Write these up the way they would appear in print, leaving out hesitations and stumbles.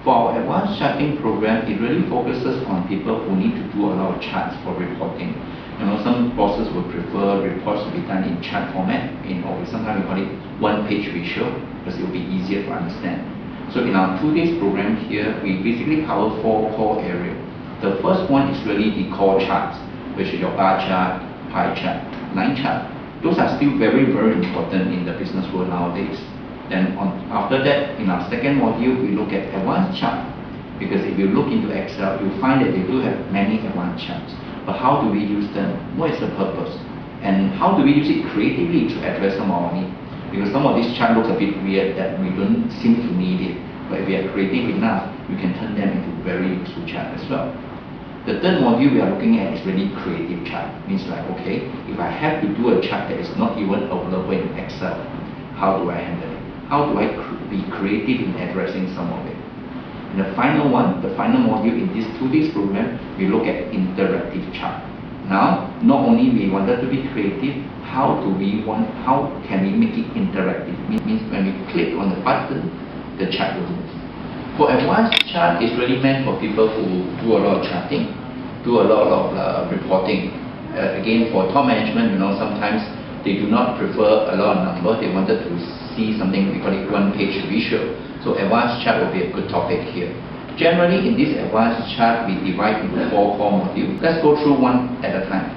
For our advanced charting program, it really focuses on people who need to do a lot of charts for reporting. Some bosses would prefer reports to be done in chart format, or sometimes we call it one-page visual, because it will be easier to understand. So in our 2 days program here, we basically cover 4 core areas. The first one is really the core charts, which is your bar chart, pie chart, line chart. Those are still very, very important in the business world nowadays. Then after that, in our second module, we look at advanced chart. Because if you look into Excel, you'll find that they do have many advanced charts. But how do we use them? What is the purpose? And how do we use it creatively to address some of our needs? Because some of these charts look a bit weird that we don't seem to need it. But if we are creative enough, we can turn them into very useful charts as well. The third module we are looking at is really creative chart. Means like, okay, if I have to do a chart that is not even available in Excel, how do I handle it? How do I be creative in addressing some of it? And the final one, the final module in this 2 days program, we look at interactive chart. Now, not only we wanted to be creative, how can we make it interactive? Means when we click on the button, the chart will move. For advanced chart, it's really meant for people who do a lot of charting, do a lot of reporting. Again, for top management, sometimes they do not prefer a lot of numbers. They wanted to see something, we call it one-page visual. So advanced chart will be a good topic here. Generally, in this advanced chart, we divide into 4 core modules. Let's go through one at a time.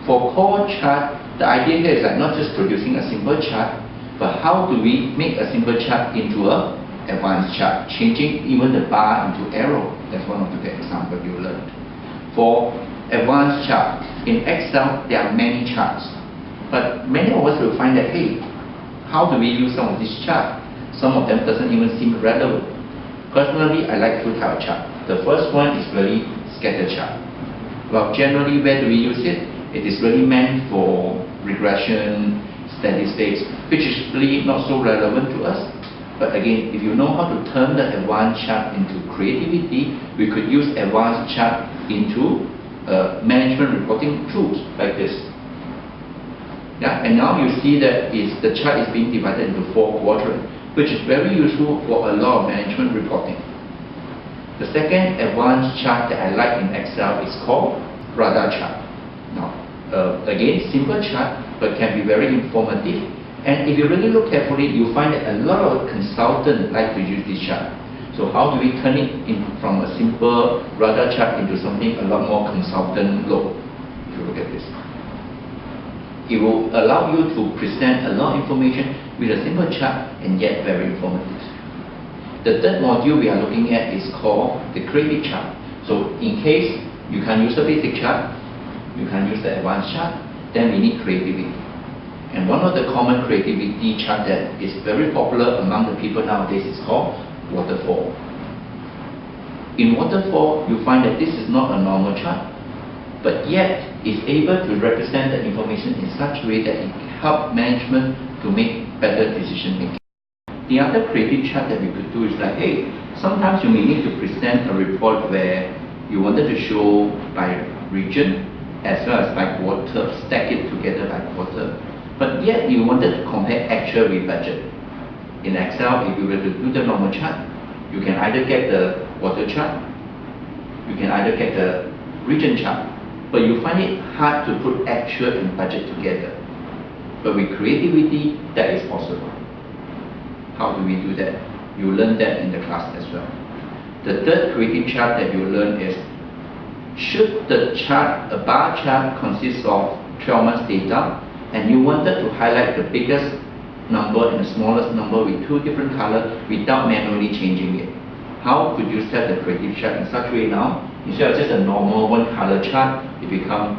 For core chart, the idea here is like not just producing a simple chart, but how do we make a simple chart into a advanced chart, changing even the bar into arrow. That's one of the examples you learned. For advanced chart, in Excel, there are many charts. But many of us will find that, hey, how do we use some of these charts? Some of them doesn't even seem relevant. Personally, I like 2 types of chart. The first one is really scatter chart. Well, generally, where do we use it? It is really meant for regression, statistics, which is really not so relevant to us. But again, if you know how to turn the advanced chart into creativity, we could use advanced chart into management reporting tools like this. Yeah, and now you see that the chart is being divided into 4 quadrants, which is very useful for a lot of management reporting. The second advanced chart that I like in Excel is called radar chart. Now, again, simple chart, but can be very informative. And if you really look carefully, you find that a lot of consultants like to use this chart. So how do we turn it from a simple radar chart into something a lot more consultant look? If you look at this. It will allow you to present a lot of information with a simple chart and yet very informative. The third module we are looking at is called the creative chart. So in case you can use the basic chart, you can use the advanced chart, then we need creativity. And one of the common creativity chart that is very popular among the people nowadays is called waterfall. In waterfall, you find that this is not a normal chart, but yet is able to represent the information in such a way that it helps management to make better decision making. The other creative chart that we could do is like, hey, sometimes you may need to present a report where you wanted to show by region as well as by quarter, stack it together by quarter, but yet you wanted to compare actual with budget. In Excel, if you were to do the normal chart, you can either get the quarter chart, you can either get the region chart, but you find it hard to put actual and budget together. But with creativity, that is possible. How do we do that? You learn that in the class as well. The third creative chart that you learn is, should the chart, a bar chart, consist of 12 months data, and you wanted to highlight the biggest number and the smallest number with 2 different colors without manually changing it? How could you set the creative chart in such a way now? Instead of just a normal 1 color chart, it becomes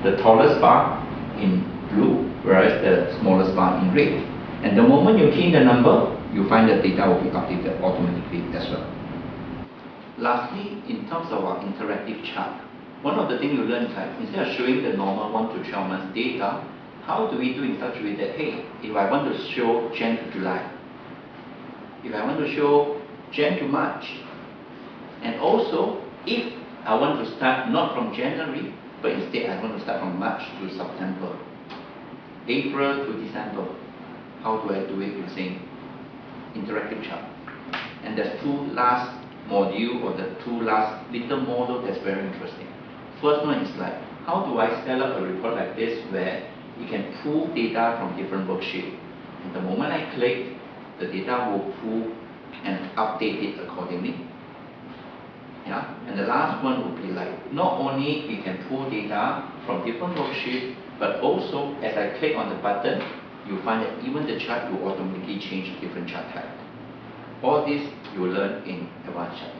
the tallest bar in blue, whereas the smallest bar in red. And the moment you key in the number, you find the data will be updated automatically as well. Lastly, in terms of our interactive chart, one of the things you learn is that instead of showing the normal 1 to 12 months data, how do we do in such a way that, hey, if I want to show Jan to July, if I want to show Jan to March, and also if I want to start not from January, but instead I want to start from March to September, April to December, how do I do it using interactive chart? And there's 2 last module or the two last little model that's very interesting. First one is like, how do I set up a report like this where it can pull data from different worksheets? And the moment I click, the data will pull and update it accordingly. Yeah? And the last one would be like, not only we can pull data from different worksheets, but also as I click on the button, you find that even the chart will automatically change to different chart type. All this you will learn in advanced chart.